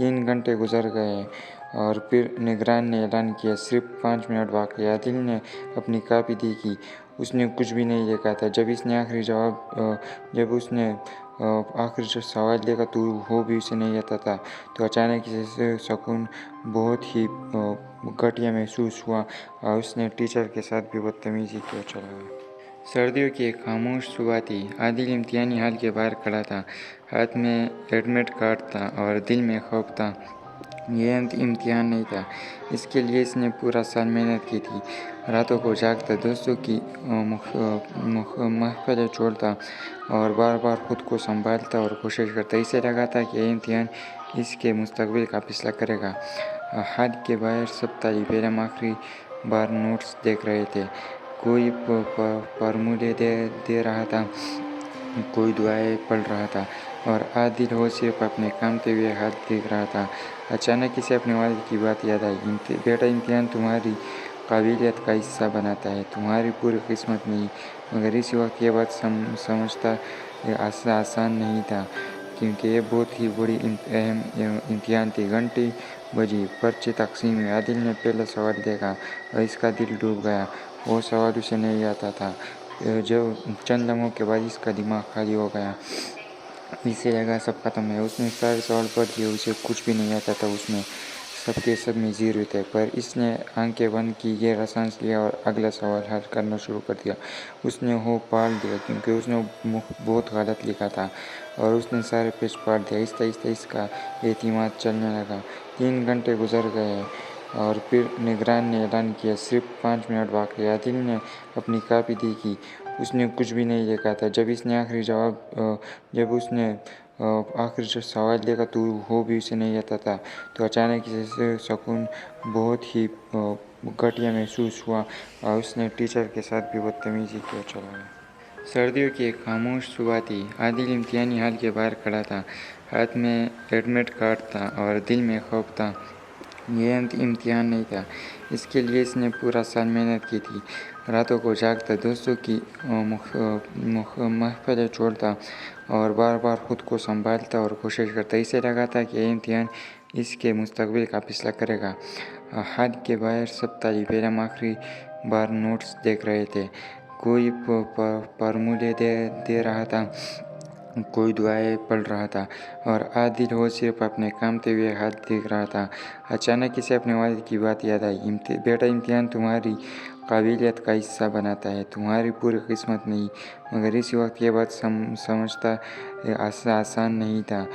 3 घंटे गुजर गए और फिर निगरान ने ऐलान किया, सिर्फ 5 मिनट बाकी। आदिल ने अपनी कॉपी देखी, उसने कुछ भी नहीं लिखा था। जब उसने आखिरी सवाल देखा तो वो भी उसे नहीं आता था। तो अचानक से सुकून बहुत ही घटिया महसूस हुआ और उसने टीचर के साथ भी बदतमीजी किया चला गया। सर्दियों की एक खामोश सुबह थी। आदिल इम्तिहानी हॉल के बाहर खड़ा था। हाथ में एडमिट कार्ड था और दिल में खौफ था। यह इम्तिहान नहीं था, इसके लिए इसने पूरा साल मेहनत की थी। रातों को जागता, दोस्तों की महफिलें छोड़ता और बार बार खुद को संभालता और कोशिश करता। इसे लगा था कि यह इम्तिहान इसके मुस्तकबिल का फैसला करेगा। हाथ के बाहर सब तालिब इल्म आखिरी बार नोट्स देख रहे थे। कोई फार्मूले दे रहा था, कोई दुआएं पढ़ रहा था और आदिल वो सिर्फ अपने कामते हुए हाथ देख रहा था। अचानक इसे अपने वालिद की बात याद आई। बेटा, इम्तिहान तुम्हारी काबिलियत का हिस्सा बनाता है, तुम्हारी पूरी किस्मत नहीं। मगर इस वक्त ये बात समझता आसान नहीं था, क्योंकि ये बहुत ही बड़ी अहम इम्तिहान थी। घंटी बजी, पर्चे तकसीम हुए। आदिल ने पहला सवाल देखा और इसका दिल डूब गया। वो सवाल उसे नहीं आता था। जो चंद लम्हों के बाद इसका दिमाग खाली हो गया। इसे लगा सब खत्म है। उसने सारे सवाल पढ़ लिए, उसे कुछ भी नहीं आता था। उसमें सबके सब में जीरो थे, पर इसने आंखें बंद की, गहरा सांस लिया और अगला सवाल हल करना शुरू कर दिया। उसने हो पाल दिया, क्योंकि उसने बहुत गलत लिखा था और उसने सारे पेज पढ़ दिया। आहिस्ता आहिस्ता इसका एतमाद चलने लगा। 3 घंटे गुजर गए और फिर निगरान ने ऐलान किया, सिर्फ 5 मिनट बाकी। आदिल ने अपनी कॉपी देखी, उसने कुछ भी नहीं लिखा था। जब उसने आखिरी सवाल देखा तो वो भी उसे नहीं आता था। तो अचानक से सुकून बहुत ही घटिया महसूस हुआ और उसने टीचर के साथ भी बदतमीजी किया चला गया। सर्दियों की एक खामोश सुबह थी। आदिल इम्तिहानी हॉल के बाहर खड़ा था। हाथ में एडमिट कार्ड था और दिल में खौफ था। यह इम्तिहान नहीं था, इसके लिए इसने पूरा साल मेहनत की थी। रातों को जागता, दोस्तों की महफिलें छोड़ता और बार बार खुद को संभालता और कोशिश करता। इसे लगा था कि यह इम्तिहान इसके मुस्तकबिल का फैसला करेगा। हाथ के बाहर सब तालिब इल्म आखिरी बार नोट्स देख रहे थे। कोई फार्मूले दे रहा था, कोई दुआएं पढ़ रहा था और आदिल वो सिर्फ अपने कामते हुए हाथ देख रहा था। अचानक इसे अपने वालिद की बात याद आई। बेटा, इम्तिहान तुम्हारी काबिलियत का हिस्सा बनाता है, तुम्हारी पूरी किस्मत नहीं। मगर इस वक्त ये बात समझता आसान नहीं था,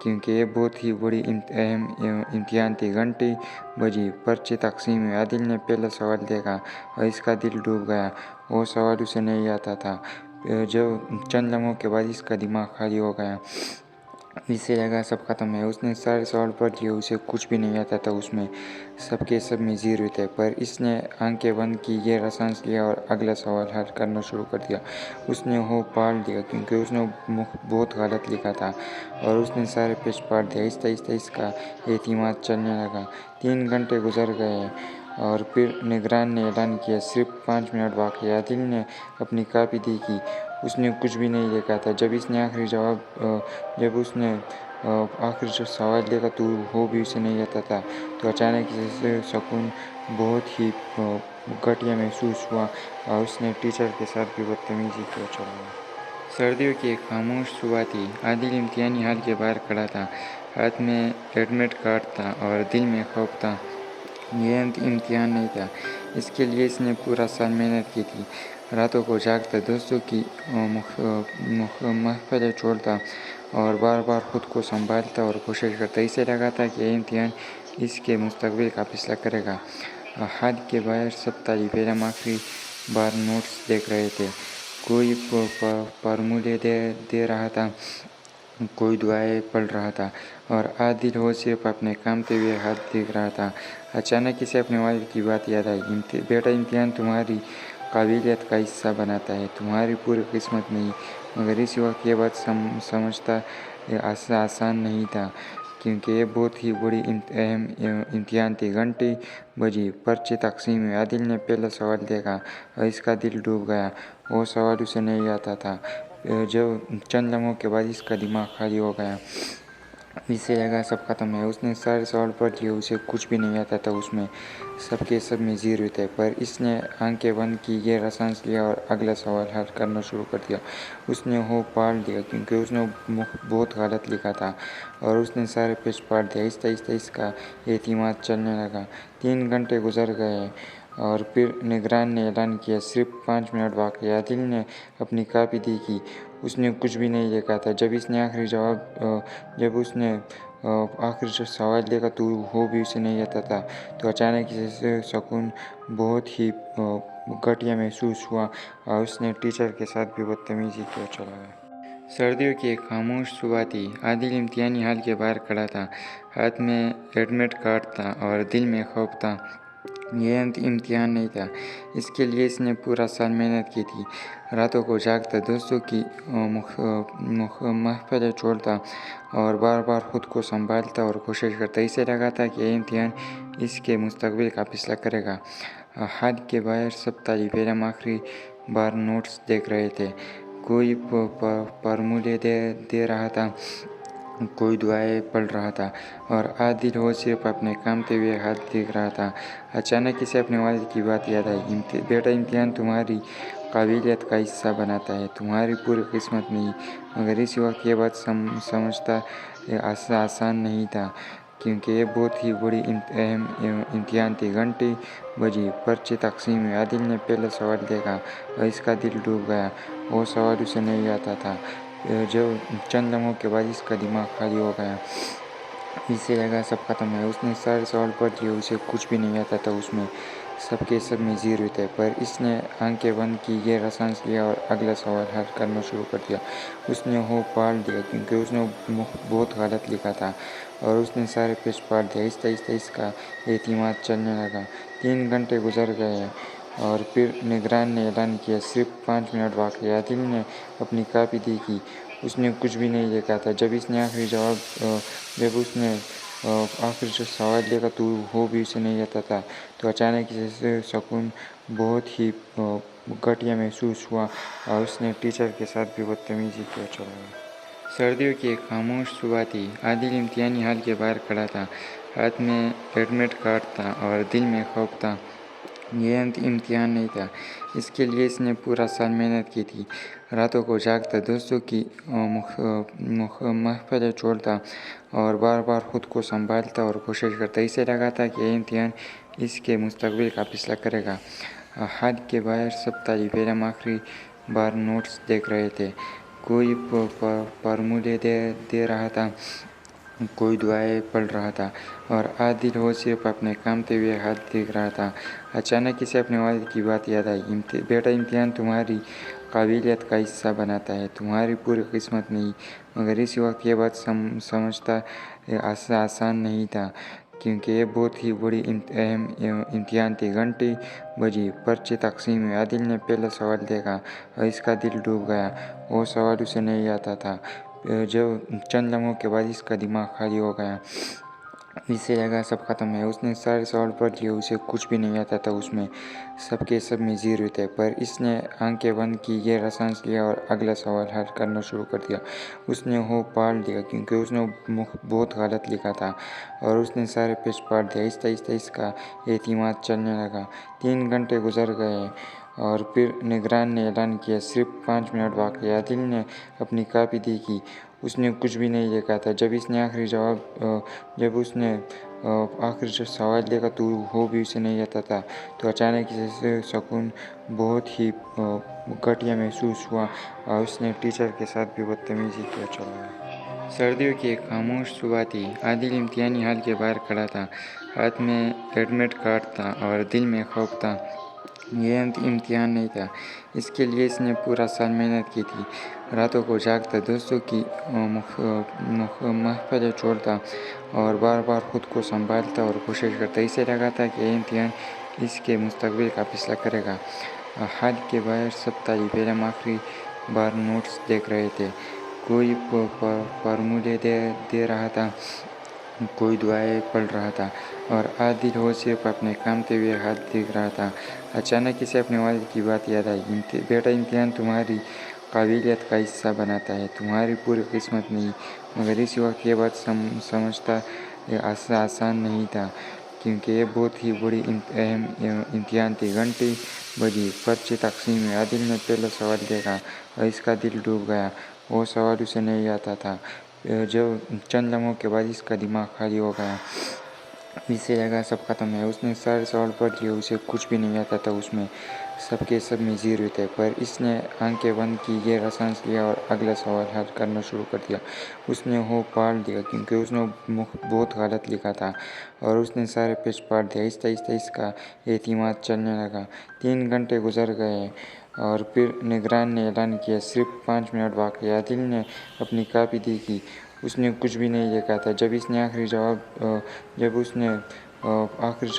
क्योंकि ये बहुत ही बड़ी अहम इम्तिहान थी। घंटी बजी, पर्चे तकसीम हुए। आदिल ने पहला सवाल देखा और इसका दिल डूब गया। वो सवाल उसे नहीं आता था। जो चंद लम्हों के बाद इसका दिमाग खाली हो गया। इसे लगा सब खत्म है। उसने सारे सवाल पढ़ लिए, उसे कुछ भी नहीं आता था। उसमें सबके सब में जीरो थे, पर इसने आंखें बंद की, गहरा सांस लिया और अगला सवाल हल करना शुरू कर दिया। उसने हो पाल दिया, क्योंकि उसने बहुत गलत लिखा था और उसने सारे पेज पढ़ दिया। आहिस्ता आहिस्ता इसका एतमाद चलने लगा। 3 घंटे गुजर गए और फिर निगरान ने ऐलान किया, सिर्फ 5 मिनट बाकी। आदिल ने अपनी कॉपी देखी, उसने कुछ भी नहीं लिखा था। जब उसने आखिरी सवाल देखा तो वो भी उसे नहीं आता था। तो अचानक से सुकून बहुत ही घटिया महसूस हुआ और उसने टीचर के साथ भी बदतमीजी किया चला गया। सर्दियों की एक खामोश सुबह थी। आदिल इम्तिहानी हॉल के बाहर खड़ा था। हाथ में एडमिट कार्ड था और दिल में खौफ था। यह इम्तिहान नहीं था, इसके लिए इसने पूरा साल मेहनत की थी। रातों को जागता, दोस्तों की महफिलें छोड़ता और बार बार खुद को संभालता और कोशिश करता। इसे लगा था कि यह इम्तिहान इसके मुस्तकबिल का फैसला करेगा। हाथ के बाहर सब तालिब इल्म आखिरी बार नोट्स देख रहे थे। कोई फार्मूले दे रहा था, कोई दुआएं पढ़ रहा था और आदिल वो सिर्फ अपने कामते हुए हाथ देख रहा था। अचानक इसे अपने वालिद की बात याद आई। बेटा, इम्तिहान तुम्हारी काबिलियत का हिस्सा बनाता है, तुम्हारी पूरी किस्मत नहीं। मगर इस वक्त ये बात समझता आसान नहीं था, क्योंकि ये बहुत ही बड़ी अहम इम्तिहान थी। घंटी बजी, पर्चे तकसीम हुए। आदिल ने पहला सवाल देखा और इसका दिल डूब गया। वो सवाल उसे नहीं आता था। जो चंद लम्हों के बाद इसका दिमाग खाली हो गया। इससे लगा सब खत्म है। उसने सारे सवाल पढ़ लिए, उसे कुछ भी नहीं आता था उसमें, सबके सब में जीरो थे। पर इसने आंखें बंद की, गहरा सांस लिया और अगला सवाल हल करना शुरू कर दिया। उसने हो पढ़ लिया क्योंकि उसने बहुत गलत लिखा था और उसने सारे पेज पढ़ दिया। आहिस्ता आहिस्ता इसका एतमाद चलने लगा। 3 घंटे गुजर गए और फिर निगरान ने ऐलान किया, सिर्फ 5 मिनट बाकी। आदिल ने अपनी कॉपी देखी, उसने कुछ भी नहीं लिखा था। जब उसने आखिरी जो सवाल देखा तो वो भी उसे नहीं आता था, तो अचानक से सुकून बहुत ही घटिया महसूस हुआ और उसने टीचर के साथ भी बदतमीजी किया चला गया। सर्दियों की एक खामोश सुबह थी। आदिल इम्तिहानी हॉल के बाहर खड़ा था। हाथ में एडमिट कार्ड था और दिल में खौफ था। यह इम्तिहान नहीं था, इसके लिए इसने पूरा साल मेहनत की थी। रातों को जागता, दोस्तों की महफिलें छोड़ता और बार बार खुद को संभालता और कोशिश करता। इसे लगा था कि यह इम्तिहान इसके मुस्तकबिल का फैसला करेगा। हाथ के बाहर सब तालिब इल्म आखिरी बार नोट्स देख रहे थे। कोई फार्मूले दे रहा था, कोई दुआएं पढ़ रहा था और आदिल वो सिर्फ अपने कामते हुए हाथ देख रहा था। अचानक इसे अपने वालिद की बात याद आई। बेटा, इम्तिहान तुम्हारी काबिलियत का हिस्सा बनाता है, तुम्हारी पूरी किस्मत नहीं। मगर इस वक्त ये बात समझता आसान नहीं था, क्योंकि ये बहुत ही बड़ी अहम इम्तिहान थी। घंटी बजी, पर्चे तकसीम हुए। आदिल ने पहला सवाल देखा और इसका दिल डूब गया। वो सवाल उसे नहीं आता था। जो चंद लम्हों के बाद इसका दिमाग खाली हो गया। इसे लगा सब खत्म है। उसने सारे सवाल पढ़ लिए, उसे कुछ भी नहीं आता था उसमें, सबके सब में जीरो थे। पर इसने आंखें बंद की, गहरा सांस लिया और अगला सवाल हल करना शुरू कर दिया। उसने हो पढ़ लिया क्योंकि उसने बहुत गलत लिखा था और उसने सारे पेज पढ़ दिया। आहिस्ता आहिस्ता इसका एतमाद चलने लगा। 3 घंटे गुजर गए और फिर निगरान ने ऐलान किया, सिर्फ 5 मिनट बाकी। आदिल ने अपनी कॉपी देखी, उसने कुछ भी नहीं लिखा था। जब उसने आखिरी जो सवाल देखा तो वो भी उसे नहीं आता था, तो अचानक से सुकून बहुत ही घटिया महसूस हुआ और उसने टीचर के साथ भी बदतमीजी किया चला गया। सर्दियों की एक खामोश सुबह थी। आदिल इम्तिहानी हॉल के बाहर खड़ा था। हाथ में एडमिट कार्ड था और दिल में खौफ था। यह इम्तिहान नहीं था, इसके लिए इसने पूरा साल मेहनत की थी। रातों को जागता, दोस्तों की महफिलें छोड़ता और बार बार खुद को संभालता और कोशिश करता। इसे लगा था कि यह इम्तिहान इसके मुस्तकबिल का फैसला करेगा। हाथ के बाहर सब तालिब इल्म आखिरी बार नोट्स देख रहे थे। कोई फार्मूले दे रहा था, कोई दुआएं पढ़ रहा था और आदिल वो सिर्फ अपने कामते हुए हाथ देख रहा था। अचानक इसे अपने वालिद की बात याद आई। बेटा, इम्तिहान तुम्हारी काबिलियत का हिस्सा बनाता है, तुम्हारी पूरी किस्मत नहीं। मगर इस वक्त ये बात समझता आसान नहीं था, क्योंकि ये बहुत ही बड़ी अहम इम्तिहान थी। घंटी बजी, पर्चे तकसीम हुए। आदिल ने पहला सवाल देखा और इसका दिल डूब गया। वो सवाल उसे नहीं आता था। जो चंद लम्हों के बाद इसका दिमाग खाली हो गया। इसे लगा सब खत्म है। उसने सारे सवाल पढ़ लिए, उसे कुछ भी नहीं आता था उसमें, सबके सब में जीरो थे। पर इसने आंखें बंद की, गहरा सांस लिया और अगला सवाल हल करना शुरू कर दिया। उसने हो पढ़ लिया क्योंकि उसने बहुत गलत लिखा था और उसने सारे पेज पढ़ दिया। आहिस्ता आहिस्ता इसका एतमाद चलने लगा। 3 घंटे गुजर गए और फिर निगरान ने ऐलान किया, सिर्फ 5 मिनट बाकी। आदिल ने अपनी कॉपी देखी, उसने कुछ भी नहीं लिखा था। जब उसने आखिरी जो सवाल देखा तो वो भी उसे नहीं आता था, तो अचानक से सुकून बहुत ही घटिया महसूस हुआ और उसने टीचर के साथ भी बदतमीजी किया चला गया। सर्दियों की एक खामोश सुबह थी। आदिल इम्तिहानी हॉल के बाहर खड़ा था। हाथ में एडमिट कार्ड था और दिल में खौफ था। यह इम्तिहान नहीं था, इसके लिए इसने पूरा साल मेहनत की थी। रातों को जागता, दोस्तों की महफिलें छोड़ता और बार बार खुद को संभालता और कोशिश करता। इसे लगा था कि यह इम्तिहान इसके मुस्तकबिल का फैसला करेगा। हाथ के बाहर सब तालिब इल्म आखिरी बार नोट्स देख रहे थे। कोई फार्मूले दे रहा था, कोई दुआएं पढ़ रहा था और आदिल वो सिर्फ अपने कामते हुए हाथ देख रहा था। अचानक इसे अपने वालिद की बात याद आई। बेटा, इम्तिहान तुम्हारी काबिलियत का हिस्सा बनाता है, तुम्हारी पूरी किस्मत नहीं। मगर इसी वक्त ये बात समझता आसान नहीं था, क्योंकि ये बहुत ही बड़ी अहम इम्तिहान थी। घंटी बजी, पर्ची तकसीम में। आदिल ने पहला सवाल देखा और इसका दिल डूब गया। वो सवाल उसे नहीं आता था। जब चंद लम्हों के बाद इसका दिमाग खाली हो गया। इसे लगा सब खत्म है। उसने सारे सवाल पढ़ लिए, उसे कुछ भी नहीं आता था। उसमें सबके सब में जीरो थे, पर इसने आंखें बंद की, गहरा सांस लिया और अगला सवाल हल करना शुरू कर दिया। उसने हो पढ़ दिया, क्योंकि उसने बहुत गलत लिखा था, और उसने सारे पेज पढ़ दिया। आहिस्ता आहिस्ता इसका एतमाद चलने लगा। 3 घंटे गुजर गए और फिर निगरान ने ऐलान किया, सिर्फ 5 मिनट बाकी। आदिल ने अपनी कॉपी देखी, उसने कुछ भी नहीं लिखा था। जब उसने आखिरी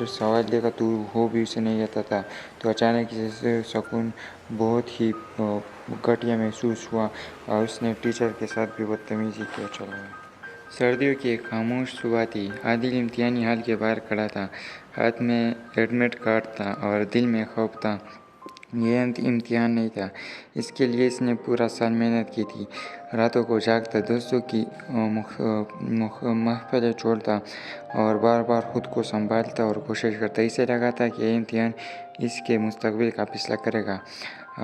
सवाल देखा तो वो भी उसे नहीं आता था, तो अचानक से सुकून बहुत ही घटिया महसूस हुआ और उसने टीचर के साथ भी बदतमीजी किया। चला सर्दियों की एक खामोश सुबह थी। आदिल इम्तिहानी हॉल के बाहर खड़ा था। हाथ में एडमिट कार्ड था और दिल में खौफ था। यह इम्तिहान नहीं था, इसके लिए इसने पूरा साल मेहनत की थी। रातों को जागता, दोस्तों की महफिलें छोड़ता और बार बार खुद को संभालता और कोशिश करता। इसे लगा था कि यह इम्तिहान इसके मुस्तकबिल का फैसला करेगा।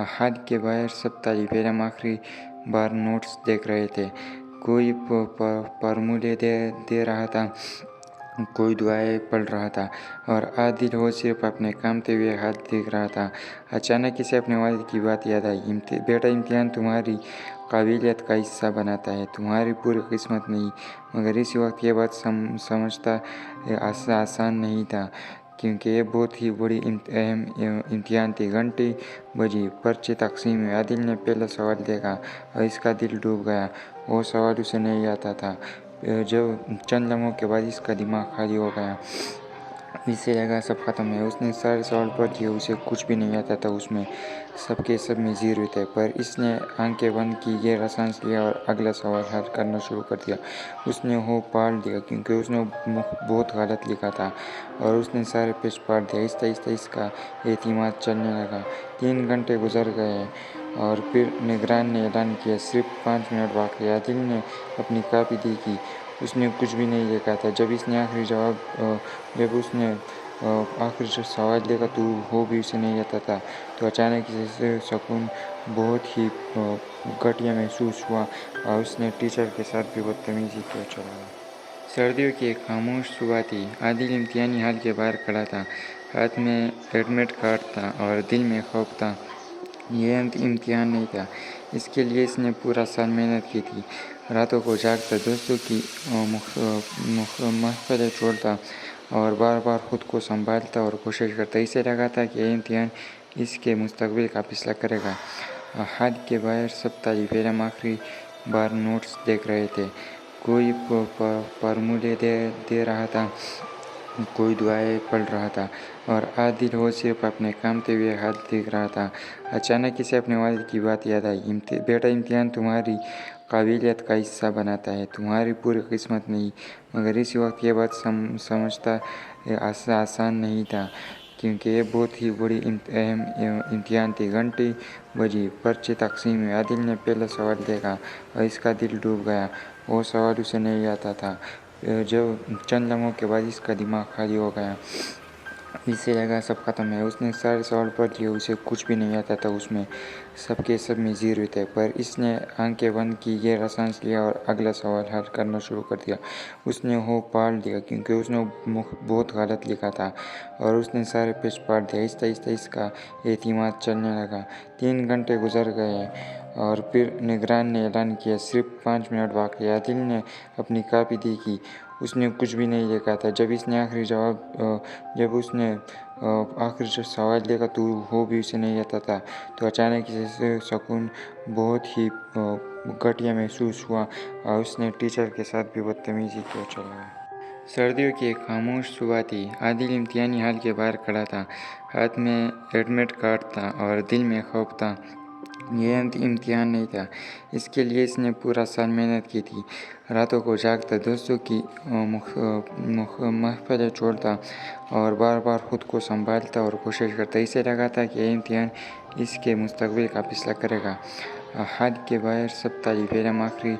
हाथ के बाहर सब तालिब इल्म आखिरी बार नोट्स देख रहे थे। कोई फार्मूले दे रहा था, कोई दुआएं पढ़ रहा था, और आदिल वो सिर्फ अपने कामते हुए हाथ देख रहा था। अचानक इसे अपने वालिद की बात याद आई। बेटा, इम्तिहान तुम्हारी काबिलियत का हिस्सा बनाता है, तुम्हारी पूरी किस्मत नहीं। मगर इसी वक्त ये बात समझता आसान नहीं था, क्योंकि ये बहुत ही बड़ी अहम इम्तिहान थी। घंटी बजी, पर्ची तकसीम में। आदिल ने पहला सवाल देखा और इसका दिल डूब गया। वो सवाल उसे नहीं आता था। जब चंद लम्हों के बाद इसका दिमाग खाली हो गया। इसे लगा सब खत्म है। उसने सारे सवाल पढ़ लिए, उसे कुछ भी नहीं आता था। उसमें सबके सब में जीरो थे, पर इसने आंखें बंद की, गहरा सांस लिया और अगला सवाल हल करना शुरू कर दिया। उसने हो पढ़ दिया, क्योंकि उसने बहुत गलत लिखा था, और उसने सारे पेज पढ़ दिया। आहिस्ता आहिस्ता इसका एतमाद चलने लगा। 3 घंटे गुजर गए और फिर निगरान ने ऐलान किया, सिर्फ 5 मिनट बाकी। आदिल ने अपनी कॉपी देखी, उसने कुछ भी नहीं लिखा था। जब उसने आखिरी सवाल देखा तो वो भी उसे नहीं आता था, तो अचानक से सुकून बहुत ही घटिया महसूस हुआ और उसने टीचर के साथ भी बदतमीजी किया। चला सर्दियों की एक खामोश सुबह थी। आदिल इम्तिहानी हॉल के बाहर खड़ा था। हाथ में एडमिट कार्ड था और दिल में खौफ था। यह इम्तिहान नहीं था, इसके लिए इसने पूरा साल मेहनत की थी। रातों को जागता, दोस्तों की महफिलें छोड़ता और बार बार खुद को संभालता और कोशिश करता। इसे लगा था कि यह इम्तिहान इसके मुस्तकबिल का फैसला करेगा। हाथ के बाहर सब तालिब इल्म आखिरी बार नोट्स देख रहे थे। कोई फार्मूले दे रहा था, कोई दुआएं पढ़ रहा था, और आदिल वो सिर्फ अपने कामते हुए हाथ देख रहा था। अचानक इसे अपने वालिद की बात याद आई। बेटा, इम्तिहान तुम्हारी काबिलियत का हिस्सा बनाता है, तुम्हारी पूरी किस्मत नहीं। मगर इसी वक्त ये बात समझता आसान नहीं था, क्योंकि ये बहुत ही बड़ी अहम इम्तिहान थी। घंटी बजी, पर्ची तकसीम में। आदिल ने पहला सवाल देखा और इसका दिल डूब गया। वो सवाल उसे नहीं आता था। जब चंद लम्हों के बाद इसका दिमाग खाली हो गया। इसे लगा सब खत्म है। उसने सारे सवाल पढ़ लिए, उसे कुछ भी नहीं आता था। उसमें सबके सब में जीरो थे, पर इसने आंखें बंद की, गहरा सांस लिया और अगला सवाल हल करना शुरू कर दिया। उसने हो पढ़ दिया, क्योंकि उसने बहुत गलत लिखा था, और उसने सारे पेज पढ़ दिया। आहिस्ता आहिस्ता इसका एतमाद चलने लगा। 3 घंटे गुजर गए और फिर निगरान ने ऐलान किया, सिर्फ 5 मिनट बाकी। आदिल ने अपनी कॉपी देखी, उसने कुछ भी नहीं लिखा था। जब उसने आखिरी सवाल देखा तो वो भी उसे नहीं आता था, तो अचानक से सुकून बहुत ही घटिया महसूस हुआ और उसने टीचर के साथ भी बदतमीजी किया। चला सर्दियों की एक खामोश सुबह थी। आदिल इम्तिहानी हॉल के बाहर खड़ा था। हाथ में एडमिट कार्ड था और दिल में खौफ था। यह इम्तिहान नहीं था, इसके लिए इसने पूरा साल मेहनत की थी। रातों को जागता, दोस्तों की महफिलें छोड़ता और बार बार खुद को संभालता और कोशिश करता। इसे लगा था कि यह इम्तिहान इसके मुस्तकबिल का फैसला करेगा। हाथ के बाहर सब तालिब इल्म आखिरी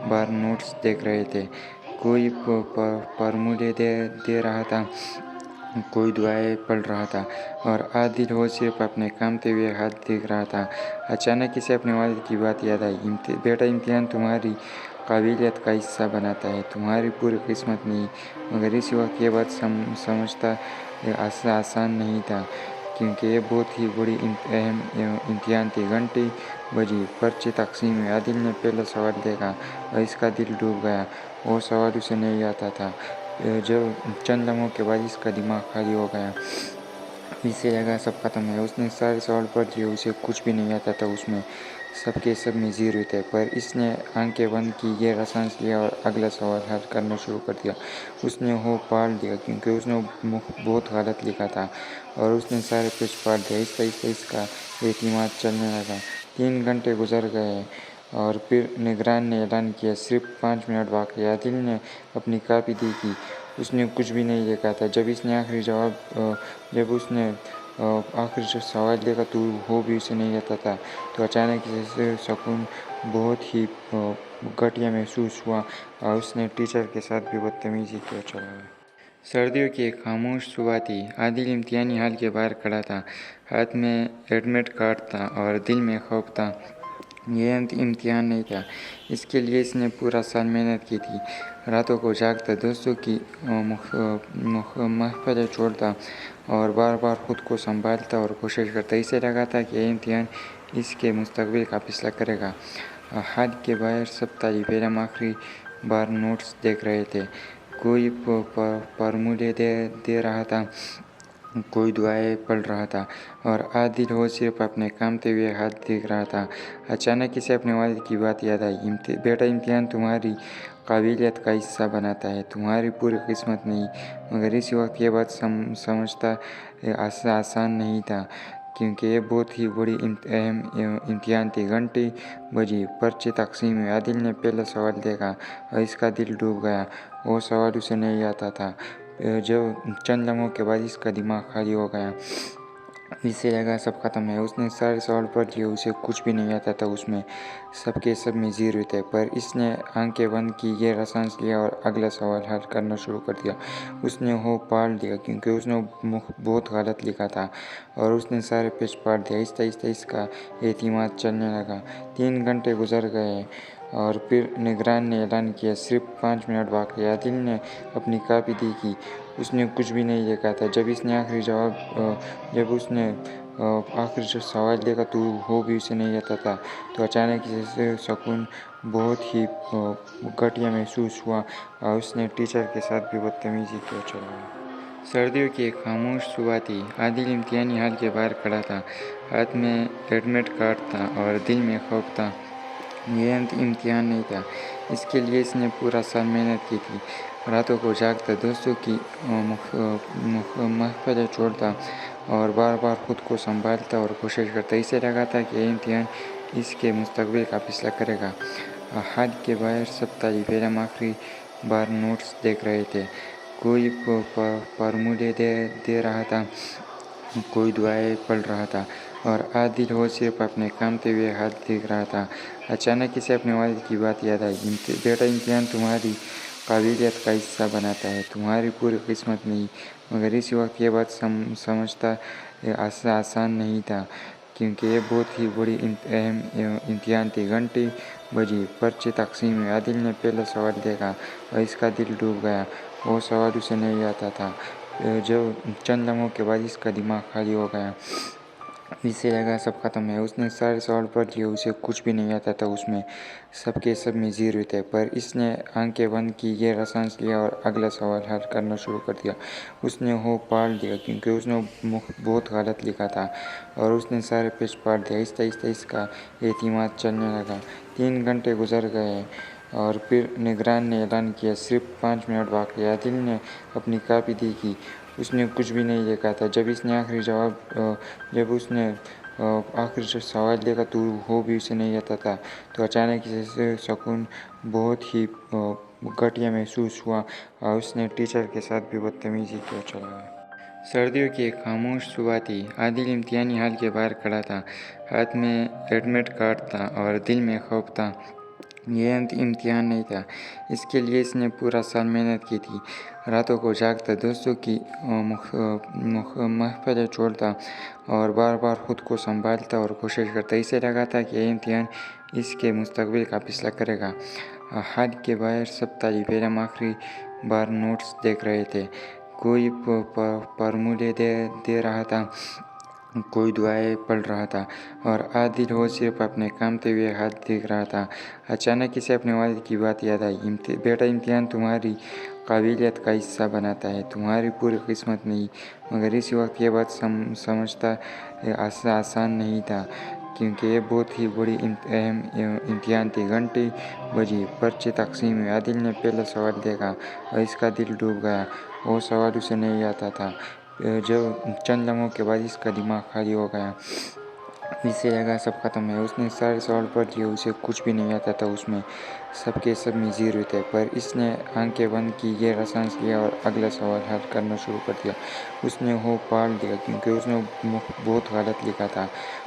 बार नोट्स देख रहे थे। कोई फॉर्मूले दे रहा था, कोई दुआएं पढ़ रहा था और आदिल वो सिर्फ अपने कामते हुए हाथ देख रहा था। अचानक इसे अपने वालिद की बात याद आई। बेटा, इम्तिहान तुम्हारी काबिलियत का हिस्सा बनाता है, तुम्हारी पूरी किस्मत नहीं। मगर इस वक्त ये बात समझता आसान नहीं था, क्योंकि ये बहुत ही बड़ी अहम इम्तिहान थी। घंटी बजी, पर्ची तकसीम हुई। आदिल ने पहला सवाल देखा और इसका दिल डूब गया। वो सवाल उसे नहीं आता था। जब चंद लम्हों के बाद इसका दिमाग खाली हो गया, इसे लगा सब खत्म है। उसने सारे सवाल पढ़ लिए, उसे कुछ भी नहीं आता था। उसमें सबके सब में जीरो थे, पर इसने आंखें बंद की, गहरा सांस लिया और अगला सवाल हल करना शुरू कर दिया। उसने हो पढ़ लिया, क्योंकि उसने बहुत गलत लिखा था और उसने सारे पेज पढ़ दिया। इसका एतमाद चलने लगा। 3 घंटे गुजर गए और फिर निगरान ने ऐलान किया, सिर्फ 5 मिनट बाकी। आदिल ने अपनी कॉपी देखी, उसने कुछ भी नहीं लिखा था। जब उसने आखिरी जो सवाल देखा तो वो भी उसे नहीं आता था, तो अचानक से सुकून बहुत ही घटिया महसूस हुआ और उसने टीचर के साथ भी बदतमीजी किया चला गया। सर्दियों की एक खामोश सुबह थी। आदिल इम्तिहानी हॉल के बाहर खड़ा था। हाथ में एडमिट कार्ड था और दिल में खौफ था। यह इम्तिहान नहीं था, इसके लिए इसने पूरा साल मेहनत की थी। रातों को जागता, दोस्तों की महफिलें छोड़ता और बार बार खुद को संभालता और कोशिश करता। इसे लगा था कि यह इम्तिहान इसके मुस्तकबिल का फैसला करेगा। हाथ के बाहर सब तालिब इल्म आखिरी बार नोट्स देख रहे थे। कोई फॉर्मूले दे रहा था, कोई दुआएं पढ़ रहा था और आदिल वो सिर्फ अपने कामते हुए हाथ देख रहा था। अचानक इसे अपने वालिद की बात याद आई। बेटा, इम्तिहान तुम्हारी काबिलियत का हिस्सा बनाता है, तुम्हारी पूरी किस्मत नहीं। मगर इस वक्त ये बात समझता आसान नहीं था, क्योंकि ये बहुत ही बड़ी अहम इम्तिहान थी। घंटी बजी, पर्ची तकसीम हुई। आदिल ने पहला सवाल देखा और इसका दिल डूब गया। वो सवाल उसे नहीं आता था। जब चंद लम्हों के बाद इसका दिमाग खाली हो गया, इसे लगा सब खत्म है। उसने सारे सवाल पढ़ लिए, उसे कुछ भी नहीं आता था। उसमें सबके सब में जीरो थे, पर इसने आंखें बंद की, गहरा सांस लिया और अगला सवाल हल करना शुरू कर दिया। उसने हो पढ़ लिया, क्योंकि उसने बहुत गलत लिखा था और उसने सारे पेज पढ़ दिया। इसका एतमाद चलने लगा। 3 घंटे गुजर गए और फिर निगरान ने ऐलान किया, सिर्फ 5 मिनट बाकी। आदिल ने अपनी कॉपी देखी, उसने कुछ भी नहीं लिखा था। जब उसने आखिरी जो सवाल देखा तो वो भी उसे नहीं आता था, तो अचानक से सुकून बहुत ही घटिया महसूस हुआ और उसने टीचर के साथ भी बदतमीजी किया चला गया। सर्दियों की एक खामोश सुबह थी। आदिल इम्तिहानी हॉल के बाहर खड़ा था। हाथ में एडमिट कार्ड था और दिल में खौफ था। यह इम्तिहान नहीं था, इसके लिए इसने पूरा साल मेहनत की थी। रातों को जागता, दोस्तों की महफिलें छोड़ता और बार बार खुद को संभालता और कोशिश करता। इसे लगा था कि यह इम्तिहान इसके मुस्तकबिल का फैसला करेगा। हाथ के बाहर सब तालिब इल्म आखिरी बार नोट्स देख रहे थे। कोई फॉर्मूले दे रहा था, कोई दुआएं पढ़ रहा था और आदिल वो सिर्फ अपने कामते हुए हाथ देख रहा था। अचानक इसे अपने वालिद की बात याद आई। बेटा, इम्तिहान तुम्हारी काबिलियत का हिस्सा बनाता है, तुम्हारी पूरी किस्मत नहीं। मगर इस वक्त ये बात समझता आसान नहीं था, क्योंकि ये बहुत ही बड़ी अहम इम्तिहान थी। घंटी बजी, पर्ची तकसीम हुई। आदिल ने पहला सवाल देखा और इसका दिल डूब गया। वो सवाल उसे नहीं आता था। जब चंद लम्हों के बाद इसका दिमाग खाली हो गया, इसे लगा सब खत्म है। उसने सारे सवाल पढ़ लिए, उसे कुछ भी नहीं आता था। उसमें सबके सब में जीरो थे, पर इसने आंखें बंद की, गहरा सांस लिया और अगला सवाल हल करना शुरू कर दिया। उसने हो पढ़ लिया, क्योंकि उसने बहुत गलत लिखा था और उसने सारे पेज पढ़ दिया। इसका एतमाद चलने लगा। 3 घंटे गुजर गए और फिर निगरान ने ऐलान किया, सिर्फ 5 मिनट बाकी। आदिल ने अपनी कॉपी देखी, उसने कुछ भी नहीं लिखा था। जब उसने आखिरी जो सवाल देखा तो वो भी उसे नहीं आता था, तो अचानक से सुकून बहुत ही घटिया महसूस हुआ और उसने टीचर के साथ भी बदतमीजी किया चला गया। सर्दियों की एक खामोश सुबह थी। आदिल इम्तिहानी हॉल के बाहर खड़ा था। हाथ में एडमिट कार्ड था और दिल में खौफ था। یہ امتحان نہیں تھا، اس کے لیے اس نے پورا سال محنت کی تھی۔ راتوں کو جاگتا، دوستوں کی محفلیں چھوڑتا اور بار بار خود کو سنبھالتا اور کوشش کرتا۔ اسے لگا تھا کہ یہ امتحان اس کے مستقبل کا فیصلہ کرے گا۔ حد کے باہر سب طالب علم آخری بار نوٹس دیکھ رہے تھے۔ کوئی فارمولے دے رہا تھا، کوئی دعائیں پڑھ رہا تھا اور عادل وہ صرف اپنے کامتے ہوئے ہاتھ دیکھ رہا تھا۔ اچانک اسے اپنے والد کی بات یاد آئی۔ بیٹا، امتحان تمہاری قابلیت کا حصہ بناتا ہے، تمہاری پوری قسمت نہیں۔ مگر اسی وقت یہ بات سمجھتا آسان نہیں تھا، کیونکہ یہ بہت ہی بڑی اہم امتحان تھی۔ گھنٹی بجی، پرچے تقسیم ہوئے۔ عادل نے پہلا سوال دیکھا اور اس کا دل ڈوب گیا۔ وہ سوال اسے نہیں آتا تھا۔ چند لمحوں کے بعد اس کا دماغ خالی ہو گیا۔ اسے لگا سب ختم ہے۔ اس نے سارے سوال پڑھ لیے، اسے کچھ بھی نہیں آتا تھا۔ اس میں سب کے سب میں زیرو تھے۔ پر اس نے آنکھیں بند کی، گہرا سانس لیا اور اگلا سوال حل کرنا شروع کر دیا۔ اس نے ہوش پال دیا، کیونکہ اس نے بہت غلط لکھا تھا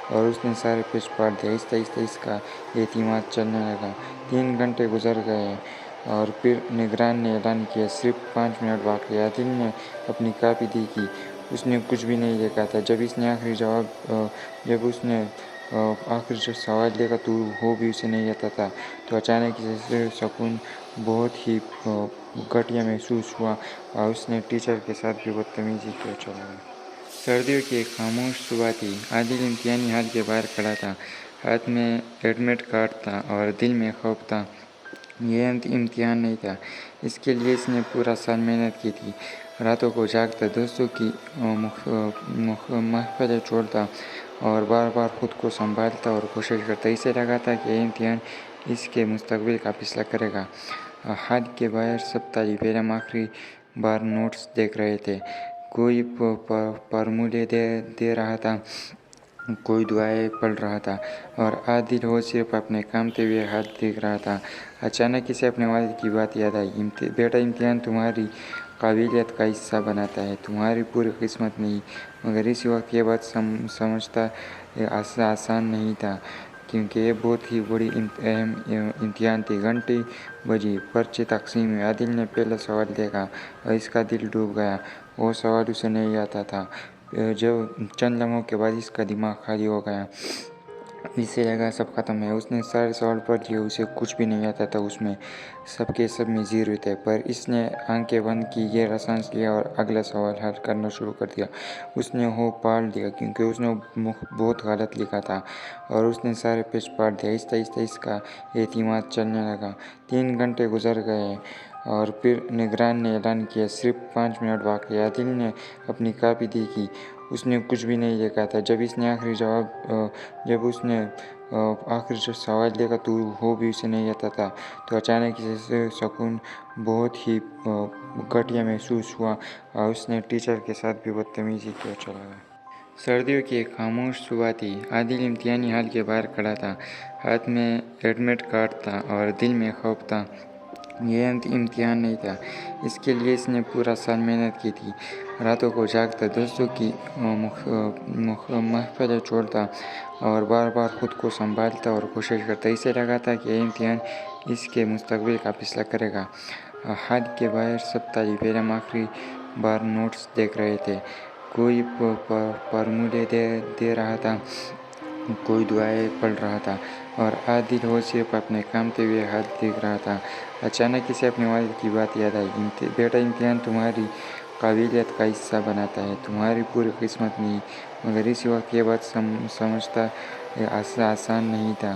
اور اس نے سارے پیج پلٹ دیے۔ آہستہ آہستہ اس کا اعتماد چلنے لگا۔ 3 گھنٹے گزر گئے اور پھر نگران نے اعلان کیا، صرف 5 منٹ باقی۔ عادل نے اپنی کاپی دیکھی، اس نے کچھ بھی نہیں لکھا تھا۔ جب اس نے آخری سوال دیکھا تو وہ بھی اسے نہیں آتا تھا، تو اچانک اسے سکون بہت ہی گھٹیا محسوس ہوا اور اس نے ٹیچر کے ساتھ بھی بدتمیزی کی اور چلا گیا۔ سردیوں کی ایک خاموش صبح تھی۔ عادل امتحانی ہال کے باہر کھڑا تھا، ہاتھ میں ایڈمٹ کارڈ تھا اور دل میں خوف تھا۔ یہ امتحان نہیں تھا، اس کے لیے اس نے پورا سال محنت کی تھی۔ راتوں کو جاگتا، دوستوں کی محفلیں چھوڑتا اور بار بار خود کو سنبھالتا اور کوشش کرتا۔ اسے لگا تھا کہ یہ امتحان اس کے مستقبل کا فیصلہ کرے گا۔ حد کے باہر سب طالب علم آخری بار نوٹس دیکھ رہے تھے۔ کوئی فارمولے دے رہا تھا، کوئی دعائیں پڑھ رہا تھا اور عادل وہ صرف اپنے کامتے ہوئے ہاتھ دیکھ رہا تھا۔ اچانک اسے اپنے والد کی بات یاد آئی۔ بیٹا، امتحان تمہاری قابلیت کا حصہ بناتا ہے، تمہاری پوری قسمت نہیں۔ مگر اسی وقت یہ بات سمجھتا آسان نہیں تھا، کیونکہ یہ بہت ہی بڑی اہم امتحان تھی۔ گھنٹی بجی، پرچے تقسیم ہوئے۔ عادل نے پہلا سوال دیکھا اور اس کا دل ڈوب گیا۔ وہ سوال اسے نہیں آتا تھا۔ چند لمحوں کے بعد اس کا دماغ خالی ہو گیا۔ اسے لگا سب ختم ہے۔ اس نے سارے سوال پڑھ لیے، اسے کچھ بھی نہیں آتا تھا۔ اس میں سب کے سب میں زیرو تھے۔ پر اس نے آنکھیں بند کی، گہرا سانس لیا اور اگلا سوال حل کرنا شروع کر دیا۔ اس نے ہوش پال دیا، کیونکہ اس نے بہت غلط لکھا تھا اور اس نے سارے پیج پلٹ دیے۔ آہستہ آہستہ اس کا اعتماد چلنے لگا۔ 3 گھنٹے گزر گئے اور پھر نگران نے اعلان کیا، صرف 5 منٹ باقی۔ عادل نے اپنی کاپی دیکھی، اس نے کچھ بھی نہیں لکھا تھا۔ جب اس نے آخری سوال دیکھا تو وہ بھی اسے نہیں آتا تھا، تو اچانک اسے سکون بہت ہی گھٹیا محسوس ہوا اور اس نے ٹیچر کے ساتھ بھی بدتمیزی کی اور چلا گیا۔ سردیوں کی ایک خاموش صبح تھی۔ عادل امتحانی ہال کے باہر کھڑا تھا، ہاتھ میں ایڈمٹ کارڈ تھا اور دل میں خوف تھا۔ یہ امتحان نہیں تھا، اس کے لیے اس نے پورا سال محنت کی تھی۔ راتوں کو جاگتا، دوستوں کی محفلیں چھوڑتا اور بار بار خود کو سنبھالتا اور کوشش کرتا۔ اسے لگا تھا کہ یہ امتحان اس کے مستقبل کا فیصلہ کرے گا۔ حد کے باہر سب طالب علم آخری بار نوٹس دیکھ رہے تھے۔ کوئی فارمولے دے رہا تھا، کوئی دعائیں پڑھ رہا تھا اور عادل وہ صرف اپنے کامتے ہوئے ہاتھ دیکھ رہا تھا۔ اچانک اسے اپنے والد کی بات یاد آئی۔ بیٹا، امتحان تمہاری قابلیت کا حصہ بناتا ہے، تمہاری پوری قسمت نہیں۔ مگر اسی وقت یہ بات سمجھتا آسان نہیں تھا،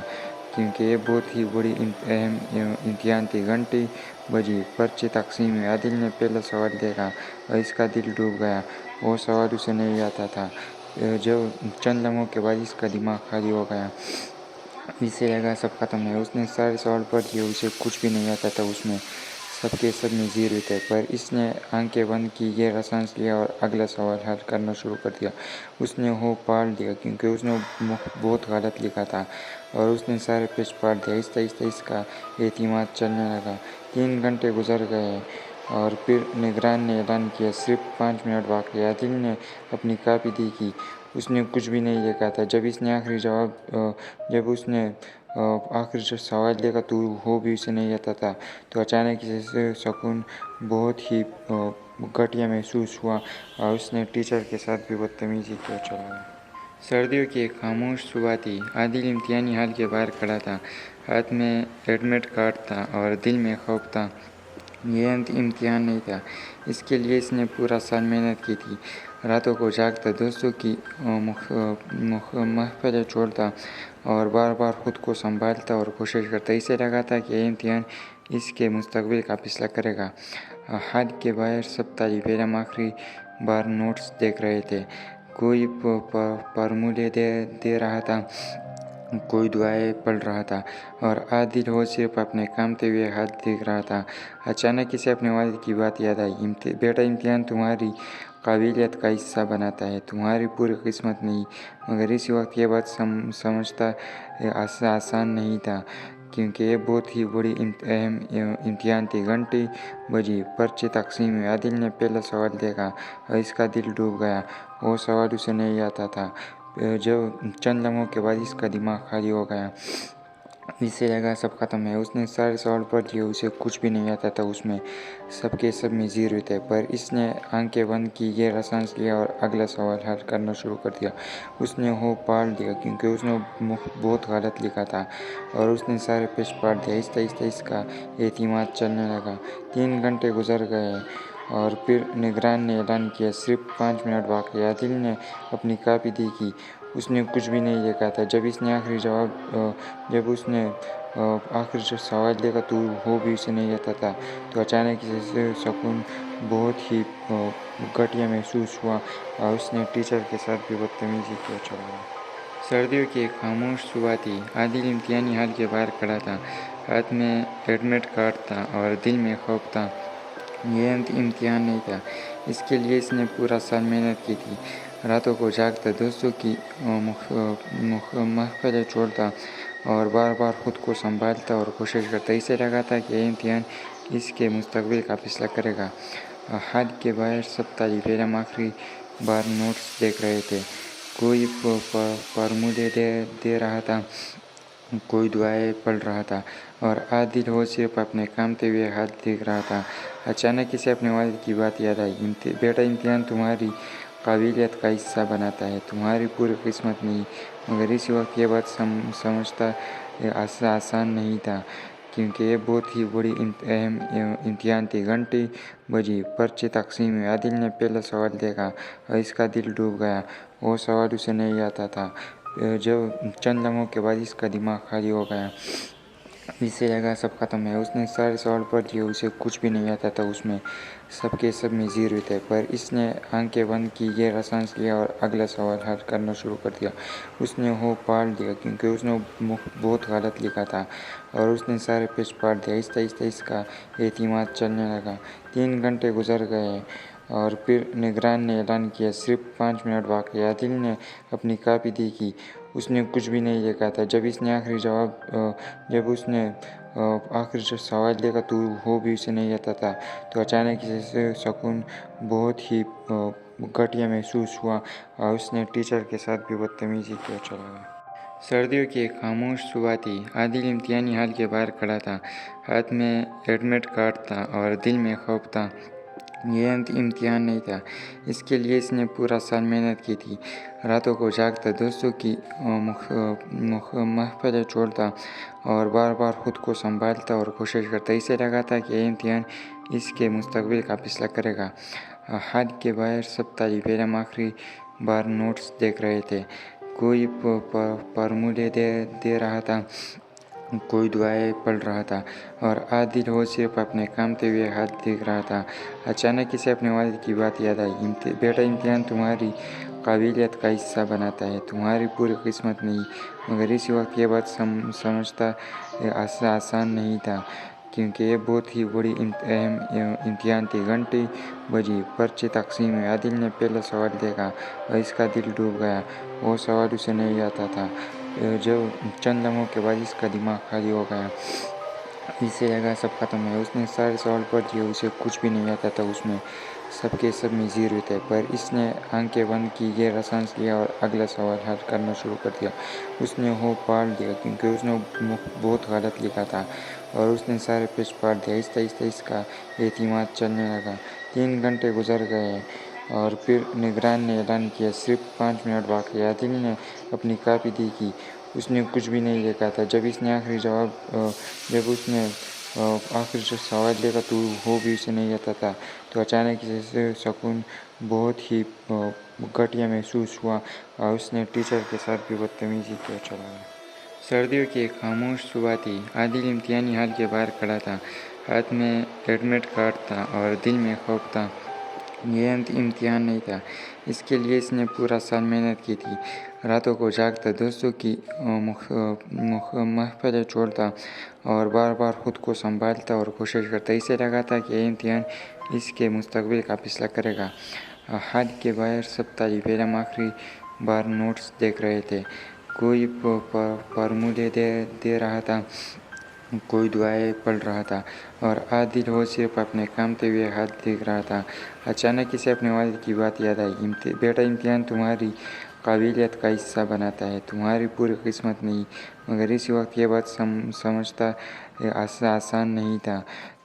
کیونکہ یہ بہت ہی بڑی اہم امتحان تھی۔ گھنٹی بجی، پرچے تقسیم ہوئے۔ عادل نے پہلا سوال دیکھا اور اس کا دل ڈوب گیا۔ وہ سوال اسے نہیں آتا تھا۔ چند لمحوں کے بعد اس کا دماغ خالی ہو گیا۔ اسے لگا سب ختم ہے۔ اس نے سارے سوال پڑھ لیے، اسے کچھ بھی نہیں آتا تھا۔ اس میں سب کے سب میں زیرو تھے۔ پر اس نے آنکھیں بند کی، گہرا سانس لیا اور اگلا سوال حل کرنا شروع کر دیا۔ اس نے ہوش پال دیا، کیونکہ اس نے بہت غلط لکھا تھا اور اس نے سارے پیج پلٹ دیے۔ آہستہ آہستہ اس کا اعتماد چلنے لگا۔ 3 گھنٹے گزر گئے اور پھر نگران نے اعلان کیا، صرف 5 منٹ باقی۔ عادل نے اپنی کاپی دیکھی، اس نے کچھ بھی نہیں دیکھا تھا۔ جب اس نے آخری جو سوال دیکھا تو وہ بھی اسے نہیں آتا تھا، تو اچانک اسے سکون بہت ہی گھٹیا محسوس ہوا اور اس نے ٹیچر کے ساتھ بھی بدتمیزی کی اور چلا گیا۔ سردیوں کی ایک خاموش صبح تھی۔ عادل امتحانی ہال کے باہر کھڑا تھا، ہاتھ میں ایڈمٹ کارڈ تھا اور دل میں خوف تھا۔ یہ امتحان نہیں تھا، اس کے لیے اس نے پورا سال محنت کی تھی۔ راتوں کو جاگتا، دوستوں کی محفلیں چھوڑتا اور بار بار خود کو سنبھالتا اور کوشش کرتا۔ اسے لگا تھا کہ یہ امتحان اس کے مستقبل کا فیصلہ کرے گا۔ ہال کے باہر سب طالب علم آخری بار نوٹس دیکھ رہے تھے۔ کوئی فارمولے دے رہا تھا، کوئی دعائیں پڑھ رہا تھا اور عادل وہ صرف اپنے کامتے ہوئے ہاتھ دیکھ رہا تھا۔ اچانک اسے اپنے والد کی بات یاد آئی۔ بیٹا، امتحان تمہاری قابلیت کا حصہ بناتا ہے، تمہاری پوری قسمت نہیں۔ مگر اس وقت یہ بات سمجھتا آسان نہیں تھا، کیونکہ یہ بہت ہی بڑی اہم امتحان تھی۔ گھنٹی بجی، پرچے تقسیم ہوئے۔ عادل نے پہلا سوال دیکھا اور اس کا دل ڈوب گیا۔ وہ سوال اسے نہیں آتا تھا۔ چند لمحوں کے بعد اس کا دماغ خالی ہو گیا۔ اسے لگا سب ختم ہے۔ اس نے سارے سوال پڑھ لیے، اسے کچھ بھی نہیں آتا تھا۔ اس میں سب کے سب میں زیرو تھے، پر اس نے آنکھیں بند کی، گہرا سانس لیا اور اگلا سوال حل کرنا شروع کر دیا۔ اس نے وہ پاڑ دیا، کیونکہ اس نے بہت غلط لکھا تھا اور اس نے سارے پیج پاڑ دیا۔ آہستہ آہستہ اس کا اعتماد چلنے لگا۔ 3 گھنٹے گزر گئے اور پھر نگران نے اعلان کیا، صرف 5 منٹ باقی۔ عادل نے اپنی کاپی دیکھی، اس نے کچھ بھی نہیں دیکھا تھا۔ جب اس نے آخری جو سوال دیکھا تو وہ بھی اسے نہیں آتا تھا، تو اچانک اسے سکون بہت ہی گھٹیا محسوس ہوا اور اس نے ٹیچر کے ساتھ بھی بدتمیزی کی اور چلا گیا۔ سردیوں کی ایک خاموش صبح تھی۔ عادل امتحانی ہال کے باہر کھڑا تھا، ہاتھ میں ایڈمٹ کارڈ تھا اور دل میں خوف تھا۔ یہ امتحان نہیں تھا، اس کے لیے اس نے پورا سال محنت کی تھی۔ راتوں کو جاگتا، دوستوں کی محفلیں چھوڑتا اور بار بار خود کو سنبھالتا اور کوشش کرتا۔ اسے لگا تھا کہ یہ امتحان اس کے مستقبل کا فیصلہ کرے گا۔ ہال کے باہر سب طالب علم آخری بار نوٹس دیکھ رہے تھے۔ کوئی فارمولے دے رہا تھا، کوئی دعائیں پڑھ رہا تھا اور عادل وہ صرف اپنے کامتے ہوئے ہاتھ دیکھ رہا تھا۔ اچانک اسے اپنے والد کی بات یاد آئی۔ بیٹا، امتحان تمہاری قابلیت کا حصہ بناتا ہے، تمہاری پوری قسمت نہیں۔ مگر اس وقت یہ بات سمجھتا آسان نہیں تھا، کیونکہ یہ بہت ہی بڑی اہم امتحان تھی۔ گھنٹی بجی، پرچے تقسیم ہوئے۔ عادل نے پہلا سوال دیکھا اور اس کا دل ڈوب گیا۔ وہ سوال اسے نہیں آتا تھا۔ چند لمحوں کے بعد اس کا دماغ خالی ہو گیا۔ اسے لگا سب ختم ہے۔ اس نے سارے سوال پڑھ لیے، اسے کچھ بھی نہیں آتا تھا۔ اس میں سب کے سب میں زیرو تھے، پر اس نے آنکھیں بند کی، گہرا سانس لیا اور اگلا سوال حل کرنا شروع کر دیا۔ اس نے وہ پاڑ دیا، کیونکہ اس نے بہت غلط لکھا تھا اور اس نے سارے پیج پاڑ دیا۔ آہستہ آہستہ اس کا اعتماد چلنے لگا۔ 3 گھنٹے گزر گئے اور پھر نگران نے اعلان کیا، صرف 5 منٹ باقی۔ عادل نے اپنی کاپی دیکھی، اس نے کچھ بھی نہیں دیکھا تھا۔ جب اس نے آخری جو سوال دیکھا تو وہ بھی اسے نہیں آتا تھا، تو اچانک اسے سکون بہت ہی گھٹیا محسوس ہوا اور اس نے ٹیچر کے ساتھ بھی بدتمیزی کی اور چلا گیا۔ سردیوں کی ایک خاموش صبح تھی۔ عادل امتحانی ہال کے باہر کھڑا تھا، ہاتھ میں ایڈمٹ کارڈ تھا اور دل میں خوف تھا۔ یہ امتحان نہیں تھا، اس کے لیے اس نے پورا سال محنت کی تھی۔ راتوں کو جاگتا، دوستوں کی محفلیں چھوڑتا اور بار بار خود کو سنبھالتا اور کوشش کرتا۔ اسے لگا تھا کہ یہ امتحان اس کے مستقبل کا فیصلہ کرے گا۔ ہال کے باہر سب طالب علم آخری بار نوٹس دیکھ رہے تھے۔ کوئی فارمولے دے رہا تھا، کوئی دعائیں پڑھ رہا تھا اور عادل وہ صرف اپنے کامتے ہوئے ہاتھ دیکھ رہا تھا۔ اچانک اسے اپنے والد کی بات یاد آئی۔ بیٹا، امتحان تمہاری قابلیت کا حصہ بناتا ہے، تمہاری پوری قسمت نہیں۔ مگر اس وقت یہ بات سمجھتا آسان نہیں تھا، کیونکہ یہ بہت ہی بڑی اہم امتحان تھی۔ گھنٹی بجی، پرچے تقسیم ہوئے۔ عادل نے پہلا سوال دیکھا اور اس کا دل ڈوب گیا۔ وہ سوال اسے نہیں آتا تھا۔ چند لمحوں کے بعد اس کا دماغ خالی ہو گیا۔ اسے لگا سب ختم ہے۔ اس نے سارے سوال پڑھ لیے، اسے کچھ بھی نہیں آتا تھا۔ اس میں سب کے سب میں زیرو تھے، پر اس نے آنکھیں بند کی، گہرا سانس لیا اور اگلا سوال حل کرنا شروع کر دیا۔ اس نے وہ پاڑ دیا کیونکہ اس نے بہت غلط لکھا تھا، اور اس نے سارے پیج پاڑ دیا۔ آہستہ آہستہ اس کا اعتماد چلنے لگا۔ 3 گھنٹے گزر گئے اور پھر نگران نے اعلان کیا، صرف 5 منٹ باقی۔ عادل نے اپنی کاپی دیکھی، اس نے کچھ بھی نہیں لکھا تھا۔ جب اس نے آخری سوال لکھا تو وہ بھی اسے نہیں آتا تھا، تو اچانک اسے سکون بہت ہی گھٹیا محسوس ہوا، اور اس نے ٹیچر کے ساتھ بھی بدتمیزی کیا چلا گیا۔ سردیوں کی ایک خاموش صبح تھی۔ عادل امتحانی ہال کے باہر کھڑا تھا، ہاتھ میں ایڈمٹ کارڈ تھا اور دل میں خوف تھا۔ یہ امتحان نہیں تھا، اس کے لیے اس نے پورا سال محنت کی تھی۔ راتوں کو جاگتا، دوستوں کی محفلیں چھوڑتا اور بار بار خود کو سنبھالتا اور کوشش کرتا۔ اسے لگا تھا کہ یہ امتحان اس کے مستقبل کا فیصلہ کرے گا۔ ہال کے باہر سب طالب علم آخری بار نوٹس دیکھ رہے تھے۔ کوئی فارمولے دے رہا تھا، کوئی دعائیں پڑھ رہا تھا، اور عادل وہ صرف اپنے کامتے ہوئے ہاتھ دیکھ رہا تھا۔ اچانک اسے اپنے والد کی بات یاد آئی، بیٹا امتحان تمہاری قابلیت کا حصہ بناتا ہے، تمہاری پوری قسمت نہیں۔ مگر اس وقت یہ بات سمجھنا آسان نہیں تھا،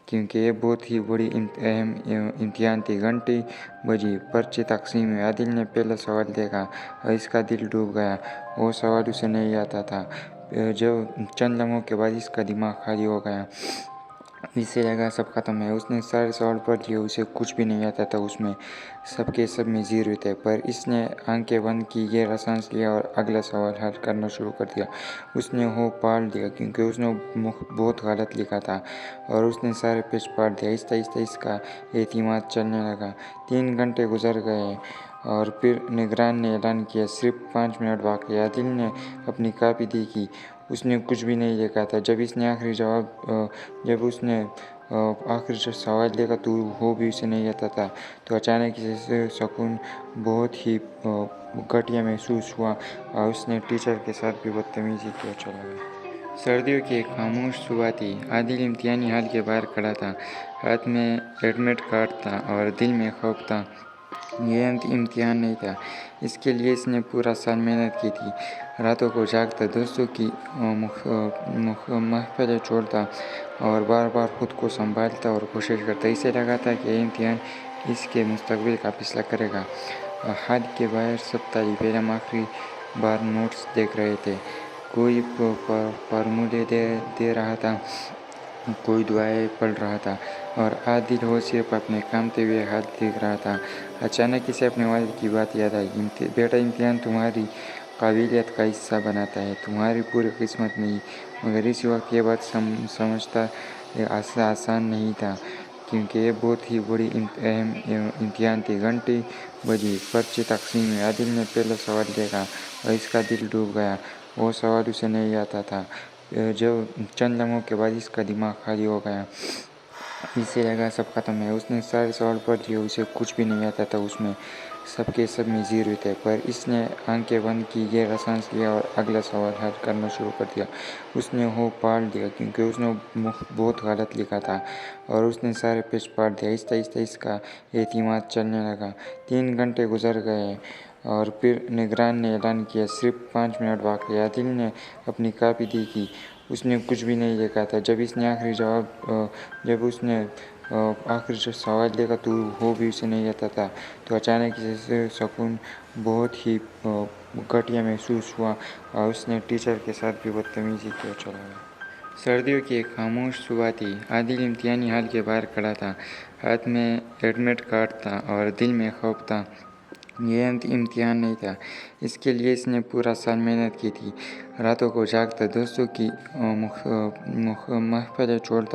کیونکہ یہ بہت ہی بڑی اہم امتحان تھی۔ گھنٹی بجی، پرچے تقسیم ہوئے۔ عادل نے پہلا سوال دیکھا اور اس کا دل ڈوب گیا۔ وہ سوال اسے نہیں آتا تھا۔ چند لمحوں کے بعد اس کا دماغ خالی ہو گیا۔ اسے لگا سب ختم ہے۔ اس نے سارے سوال پڑھ لیے، اسے کچھ بھی نہیں آتا تھا۔ اس میں سب کے سب میں زیرو تھے، پر اس نے آنکھیں بند کی، گہرا سانس لیا اور اگلا سوال حل کرنا شروع کر دیا۔ اس نے وہ پاڑ دیا کیونکہ اس نے بہت غلط لکھا تھا، اور اس نے سارے پیج پاڑ دیا۔ آہستہ آہستہ اس کا اعتماد چلنے لگا۔ 3 گھنٹے گزر گئے اور پھر نگران نے اعلان کیا، صرف 5 منٹ باقی۔ عادل نے اپنی کاپی دیکھی، اس نے کچھ بھی نہیں لکھا تھا۔ جب اس نے آخری سوال لکھا تو وہ بھی اسے نہیں آتا تھا، تو اچانک اسے سکون بہت ہی گھٹیا محسوس ہوا، اور اس نے ٹیچر کے ساتھ بھی بدتمیزی کیا چلا گیا۔ سردیوں کی ایک خاموش صبح تھی۔ عادل امتحانی ہال کے باہر کھڑا تھا، ہاتھ میں ایڈمٹ کارڈ تھا اور دل میں خوف تھا۔ یہ امتحان نہیں تھا، اس کے لیے اس نے پورا سال محنت کی تھی۔ راتوں کو جاگتا، دوستوں کی محفلیں چھوڑتا اور بار بار خود کو سنبھالتا اور کوشش کرتا۔ اسے لگا تھا کہ یہ امتحان اس کے مستقبل کا فیصلہ کرے گا۔ ہال کے باہر سب طالب علم آخری بار نوٹس دیکھ رہے تھے۔ کوئی فارمولے دے رہا تھا، کوئی دعائیں پڑھ رہا تھا، اور عادل وہ صرف اپنے کامتے ہوئے ہاتھ دیکھ رہا تھا۔ اچانک اسے اپنے والد کی بات یاد آئی، بیٹا امتحان تمہاری قابلیت کا حصہ بناتا ہے، تمہاری پوری قسمت نہیں۔ مگر اس وقت یہ بات سمجھنا آسان نہیں تھا، کیونکہ یہ بہت ہی بڑی اہم امتحان تھی۔ گھنٹی بجی، پرچے تقسیم ہوئے۔ عادل نے پہلا سوال دیکھا اور اس کا دل ڈوب گیا۔ وہ سوال اسے نہیں آتا تھا۔ چند لمحوں کے بعد اس کا دماغ خالی ہو گیا۔ اسے لگا سب ختم ہے۔ اس نے سارے سوال پڑھ لیے، اسے کچھ بھی نہیں آتا تھا۔ اس میں سب کے سب میں زیرو تھے، پر اس نے آنکھیں بند کی، گہرا سانس لیا اور اگلا سوال حل کرنا شروع کر دیا۔ اس نے وہ پاڑ دیا کیونکہ اس نے بہت غلط لکھا تھا، اور اس نے سارے پیج پاڑ دیا۔ آہستہ آہستہ اس کا اعتماد چلنے لگا۔ 3 گھنٹے گزر گئے اور پھر نگران نے اعلان کیا، صرف 5 منٹ باقی۔ عادل نے اپنی کاپی دیکھی، اس نے کچھ بھی نہیں لکھا تھا۔ جب اس نے آخری سوال لکھا تو وہ بھی اسے نہیں آتا تھا، تو اچانک اسے سکون بہت ہی گھٹیا محسوس ہوا، اور اس نے ٹیچر کے ساتھ بھی بدتمیزی کیا چلا گیا۔ سردیوں کی ایک خاموش صبح تھی۔ عادل امتحانی ہال کے باہر کھڑا تھا، ہاتھ میں ایڈمٹ کارڈ تھا اور دل میں خوف تھا۔ یہ امتحان نہیں تھا، اس کے لیے اس نے پورا سال محنت کی تھی۔ راتوں کو جاگتا، دوستوں کی محفلیں چھوڑتا